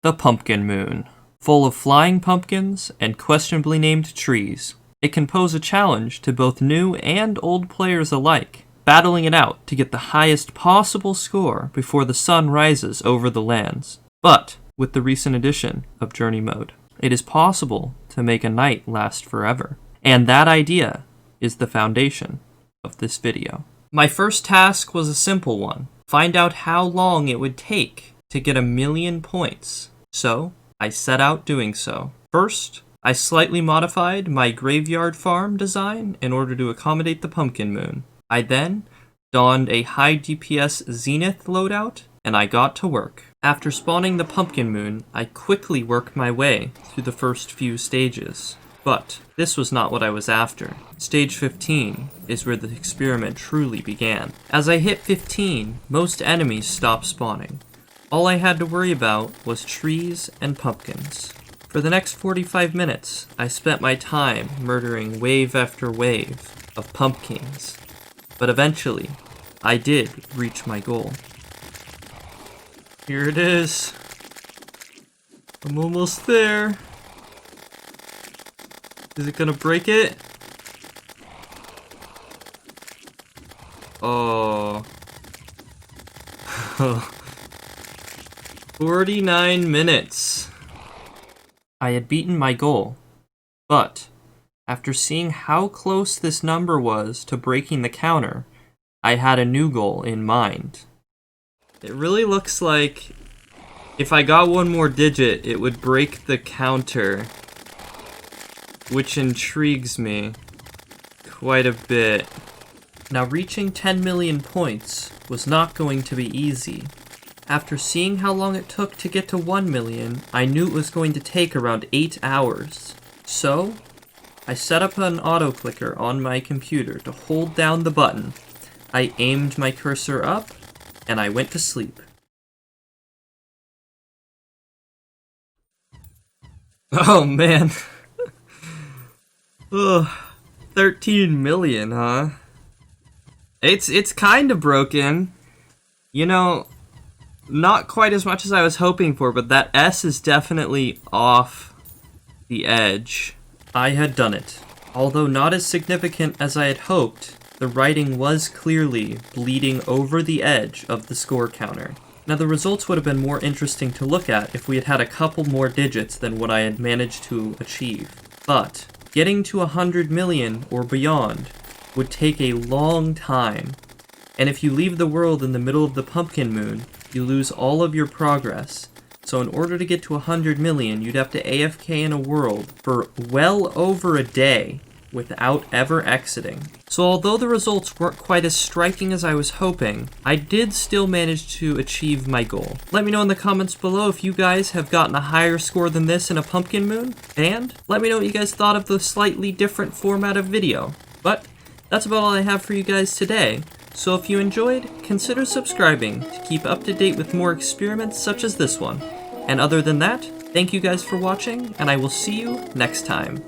The Pumpkin Moon. Full of flying pumpkins and questionably named trees, it can pose a challenge to both new and old players alike, battling it out to get the highest possible score before the sun rises over the lands. But with the recent addition of Journey Mode, it is possible to make a night last forever. And that idea is the foundation of this video. My first task was a simple one. Find out how long it would take to get 1,000,000 points. So, I set out doing so. First, I slightly modified my graveyard farm design in order to accommodate the Pumpkin Moon. I then donned a high DPS Zenith loadout, and I got to work. After spawning the Pumpkin Moon, I quickly worked my way through the first few stages. But this was not what I was after. Stage 15 is where the experiment truly began. As I hit 15, most enemies stopped spawning. All I had to worry about was trees and pumpkins. For the next 45 minutes, I spent my time murdering wave after wave of pumpkins. But eventually, I did reach my goal. Here it is. I'm almost there. Is it gonna break it? Oh. 49 minutes. I had beaten my goal, but after seeing how close this number was to breaking the counter, I had a new goal in mind. It really looks like if I got one more digit, it would break the counter, which intrigues me quite a bit. Now, reaching 10,000,000 points was not going to be easy. After seeing how long it took to get to 1,000,000, I knew it was going to take around 8 hours. So, I set up an auto-clicker on my computer to hold down the button. I aimed my cursor up, and I went to sleep. Oh man. Ugh, 13 million, huh? It's kind of broken. You know, not quite as much as I was hoping for, but that S is definitely off the edge. I had done it. Although not as significant as I had hoped, the writing was clearly bleeding over the edge of the score counter. Now, the results would have been more interesting to look at if we had had a couple more digits than what I had managed to achieve. But getting to 100,000,000 or beyond would take a long time, and if you leave the world in the middle of the Pumpkin Moon, you lose all of your progress. So in order to get to 100,000,000, you'd have to AFK in a world for well over a day without ever exiting. So although the results weren't quite as striking as I was hoping, I did still manage to achieve my goal. Let me know in the comments below if you guys have gotten a higher score than this in a Pumpkin Moon, and let me know what you guys thought of the slightly different format of video. But that's about all I have for you guys today. So if you enjoyed, consider subscribing to keep up to date with more experiments such as this one. And other than that, thank you guys for watching, and I will see you next time.